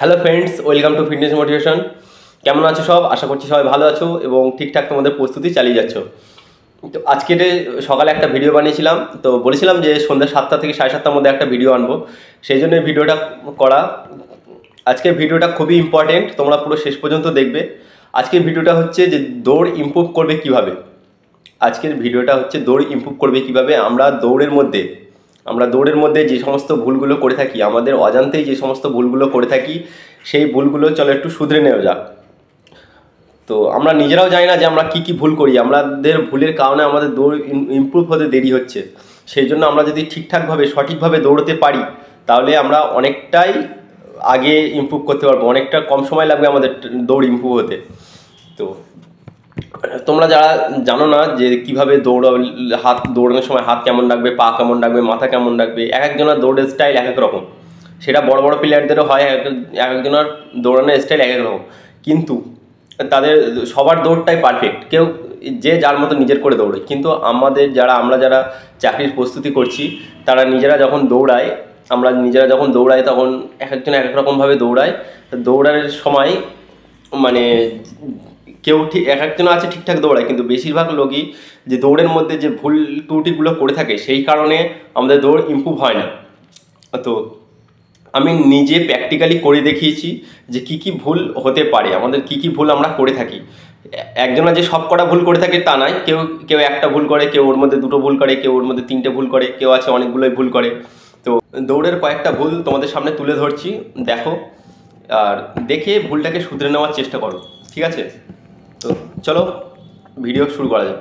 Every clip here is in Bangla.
Hello friends, welcome to fitness motivation. কেমন আছো সব? আশা করছি সবাই ভালো আছো এবং ঠিকঠাক তোমাদের প্রস্তুতি চালিয়ে যাচ্ছ। তো আজকে সকালে একটা ভিডিও বানিয়েছিলাম, তো বলেছিলাম যে সন্ধ্যা 7টা থেকে 7:30টার মধ্যে একটা ভিডিও আনবো, সেই জন্য ভিডিওটা করা। আজকের ভিডিওটা খুবই ইম্পর্টেন্ট, তোমরা পুরো শেষ পর্যন্ত দেখবে। আজকের ভিডিওটা হচ্ছে যে দৌড় ইমপ্রুভ করবে কিভাবে। আজকের ভিডিওটা হচ্ছে দৌড় ইমপ্রুভ করবে কিভাবে। আমরা দৌড়ের মধ্যে যে সমস্ত ভুলগুলো করে থাকি, আমাদের অজান্তেই যে সমস্ত ভুলগুলো করে থাকি, সেই ভুলগুলো চলো একটু শুধরে নেওয়া যাক। তো আমরা নিজেরাও জানি না যে আমরা কি কি ভুল করি। আমাদের ভুলের কারণে আমাদের দৌড় ইমপ্রুভ হতে দেরি হচ্ছে। সেই জন্য আমরা যদি ঠিকঠাকভাবে সঠিকভাবে দৌড়তে পারি, তাহলে আমরা অনেকটাই আগে ইমপ্রুভ করতে পারবো, অনেকটা কম সময় লাগবে আমাদের দৌড় ইমপ্রুভ হতে। তো তোমরা যারা জানো না যে কিভাবে দৌড়ানোর সময় হাত কেমন রাখবে, পা কেমন রাখবে, মাথা কেমন রাখবে, এক একজনের দৌড়ের স্টাইল এক এক রকম। সেটা বড় বড় প্লেয়ারদেরও হয়, এক একজনের দৌড়ানোর স্টাইল এক এক রকম। কিন্তু তাদের সবার দৌড়টাই পারফেক্ট, কেউ যে যার মতো নিজের করে দৌড়ে। কিন্তু আমরা যারা চাকরির প্রস্তুতি করছি, তারা নিজেরা যখন দৌড়াই তখন এক একজন এক এক রকমভাবে দৌড়ায়। দৌড়ানোর সময় মানে কেউ ঠিক এক একজন আছে ঠিকঠাক দৌড়ায়, কিন্তু বেশিরভাগ লোকই যে দৌড়ের মধ্যে যে ভুল ত্রুটিগুলো করে থাকে, সেই কারণে আমাদের দৌড় ইমপ্রুভ হয় না। তো আমি নিজে প্র্যাকটিক্যালি করে দেখিয়েছি যে কি কি ভুল হতে পারে, আমাদের কি কি ভুল আমরা করে থাকি। একজনা যে সব কটা ভুল করে থাকে তা নয়, কেউ কেউ একটা ভুল করে, কেউ ওর মধ্যে দুটো ভুল করে, কেউ ওর মধ্যে তিনটে ভুল করে, কেউ আছে অনেকগুলোই ভুল করে। তো দৌড়ের কয়েকটা ভুল তোমাদের সামনে তুলে ধরছি, দেখো আর দেখে ভুলটাকে শুধরে নেওয়ার চেষ্টা করো, ঠিক আছে? তো চলো ভিডিও শুরু করা যাক।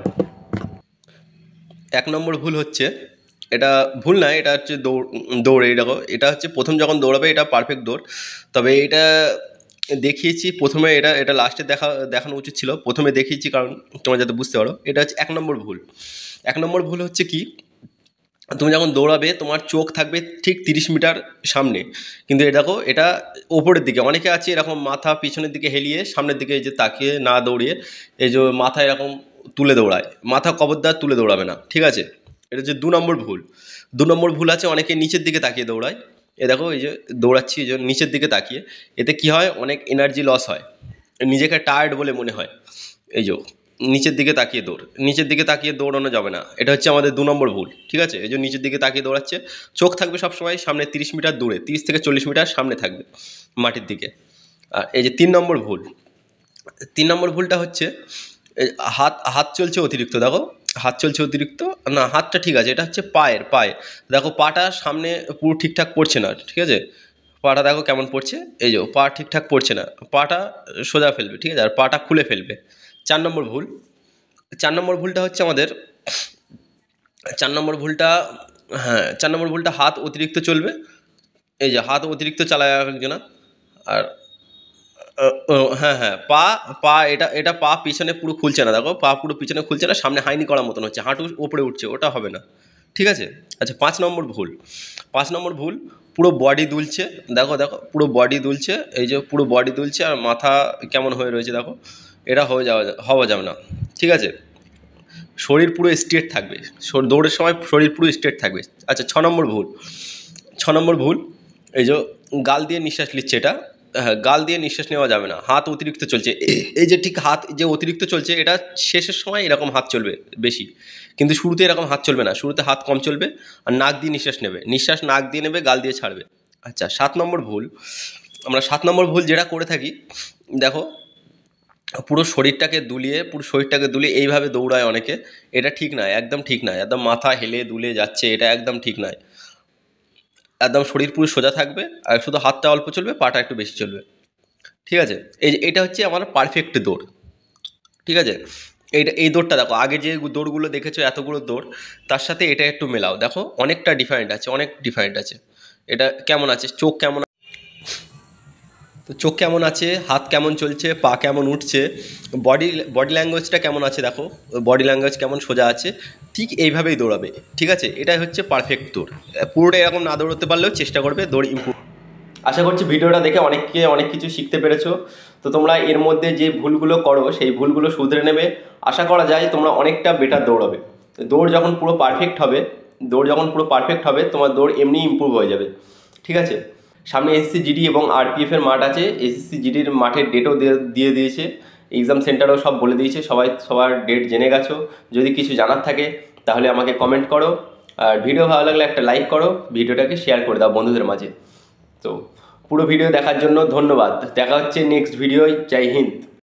1 নম্বর ভুল হচ্ছে, এটা ভুল না, এটা হচ্ছে দৌড়ে দেখো, এটা হচ্ছে প্রথম যখন দৌড়াবে এটা পারফেক্ট দৌড়। তবে এটা দেখিয়েছি প্রথমে, এটা এটা লাস্টে দেখানো উচিত ছিল, প্রথমে দেখিয়েছি কারণ তোমরা যাতে বুঝতে পারো। এটা হচ্ছে 1 নম্বর ভুল। 1 নম্বর ভুল হচ্ছে কি, তুমি যখন দৌড়াবে তোমার চোখ থাকবে ঠিক 30 মিটার সামনে, কিন্তু এ দেখো এটা ওপরের দিকে। অনেকে আছে এরকম মাথা পিছনের দিকে হেলিয়ে সামনের দিকে যে তাকিয়ে না দৌড়িয়ে এই যে মাথা এরকম তুলে দৌড়ায়, মাথা কবরদার তুলে দৌড়াবে না, ঠিক আছে? এটা হচ্ছে 2 নম্বর ভুল। 2 নম্বর ভুল আছে, অনেকে নিচের দিকে তাকিয়ে দৌড়ায়। এ দেখো এই যে দৌড়াচ্ছি, এই যে নিচের দিকে তাকিয়ে, এতে কি হয়, অনেক এনার্জি লস হয়, নিজেকে টায়ার্ড বলে মনে হয়। এই যে নিচের দিকে তাকিয়ে দৌড়ানো যাবে না, এটা হচ্ছে আমাদের 2 নম্বর ভুল, ঠিক আছে? এই যে নিচের দিকে তাকিয়ে দৌড়াচ্ছে, চোখ থাকবে সবসময় সামনে 30 মিটার দূরে, 30 থেকে 40 মিটার সামনে থাকবে মাটির দিকে। আর এই যে 3 নম্বর ভুল, 3 নম্বর ভুলটা হচ্ছে হাত হাত চলছে অতিরিক্ত, দেখো হাত চলছে অতিরিক্ত, না হাতটা ঠিক আছে, এটা হচ্ছে পায়ে দেখো পাটা সামনে পুরো ঠিকঠাক পড়ছে না, ঠিক আছে? পাটা দেখো কেমন পড়ছে, এই যে পা ঠিকঠাক পড়ছে না, পাটা সোজা ফেলবে, ঠিক আছে? আর পাটা খুলে ফেলবে। 4 নম্বর ভুল, 4 নম্বর ভুলটা হচ্ছে আমাদের, 4 নম্বর ভুলটা, হ্যাঁ 4 নম্বর ভুলটা হাত অতিরিক্ত চলবে, এই যে হাত অতিরিক্ত চালায় একজনা। আর হ্যাঁ হ্যাঁ, পা পা এটা এটা পা পিছনে পুরো খুলছে না, দেখো পা পুরো পিছনে খুলছে না, সামনে হাইনি করার মতন হচ্ছে, হাঁটু ওপরে উঠছে, ওটা হবে না, ঠিক আছে? আচ্ছা 5 নম্বর ভুল, 5 নম্বর ভুল, পুরো বডি দুলছে, দেখো দেখো পুরো বডি দুলছে, এই যে পুরো বডি দুলছে আর মাথা কেমন হয়ে রয়েছে দেখো, এটা হওয়া যাবে না, ঠিক আছে? শরীর পুরো স্ট্রেট থাকবে, দৌড়ের সময় শরীর পুরো স্ট্রেট থাকবে। আচ্ছা 6 নম্বর ভুল, 6 নম্বর ভুল, এই যে গাল দিয়ে নিঃশ্বাস নিচ্ছে, এটা হ্যাঁ গাল দিয়ে নিঃশ্বাস নেওয়া যাবে না, হাত অতিরিক্ত চলছে, এই যে ঠিক হাত যে অতিরিক্ত চলছে, এটা শেষের সময় এরকম হাত চলবে বেশি, কিন্তু শুরুতে এরকম হাত চলবে না, শুরুতে হাত কম চলবে। আর নাক দিয়ে নিঃশ্বাস নাক দিয়ে নেবে, গাল দিয়ে ছাড়বে। আচ্ছা 7 নম্বর ভুল, আমরা 7 নম্বর ভুল যেটা করে থাকি, দেখো পুরো শরীরটাকে দুলিয়ে এইভাবে দৌড়ায় অনেকে, এটা ঠিক নয়, একদম ঠিক নয়, একদম মাথা হেলে দুলে যাচ্ছে, এটা একদম ঠিক নয়। একদম শরীর পুরো সোজা থাকবে আর শুধু হাতটা অল্প চলবে, পাটা একটু বেশি চলবে, ঠিক আছে? এটা হচ্ছে আমার পারফেক্ট দৌড়, ঠিক আছে? এই দৌড়টা দেখো, আগে যে দৌড়গুলো দেখেছো এতগুলো দৌড়, তার সাথে এটা একটু মেলাও, দেখো অনেকটা ডিফারেন্ট আছে, অনেক ডিফারেন্ট আছে। এটা কেমন আছে, চোখ কেমন, তো চোখ কেমন আছে, হাত কেমন চলছে, পা কেমন উঠছে, বডি বডি ল্যাঙ্গুয়েজটা কেমন আছে, দেখো বডি ল্যাঙ্গুয়েজ কেমন সোজা আছে, ঠিক এইভাবেই দৌড়াবে, ঠিক আছে? এটাই হচ্ছে পারফেক্ট দৌড়। পুরোটা এরকম না দৌড়তে পারলেও চেষ্টা করবে দৌড় ইমপ্রুভ। আশা করছি ভিডিওটা দেখে অনেক কিছু শিখতে পেরেছো। তো তোমরা এর মধ্যে যে ভুলগুলো করো সেই ভুলগুলো শুধরে নেবে, আশা করা যায় তোমরা অনেকটা বেটার দৌড়াবে। দৌড় যখন পুরো পারফেক্ট হবে তোমার দৌড় এমনি ইমপ্রুভ হয়ে যাবে, ঠিক আছে? সামনে এসএসসি জিডি এবং আরপিএফের মাঠ আছে। এসএসসি জিডির মাঠের ডেটও দিয়ে দিয়েছে, এক্সাম সেন্টারও সব বলে দিয়েছে। সবার ডেট জেনে গেছো। যদি কিছু জানার থাকে তাহলে আমাকে কমেন্ট করো, আর ভিডিও ভালো লাগলে একটা লাইক করো, ভিডিওটাকে শেয়ার করে দাও বন্ধুদের মাঝে। তো পুরো ভিডিও দেখার জন্য ধন্যবাদ। দেখা হচ্ছে নেক্সট ভিডিওয়। জয় হিন্দ।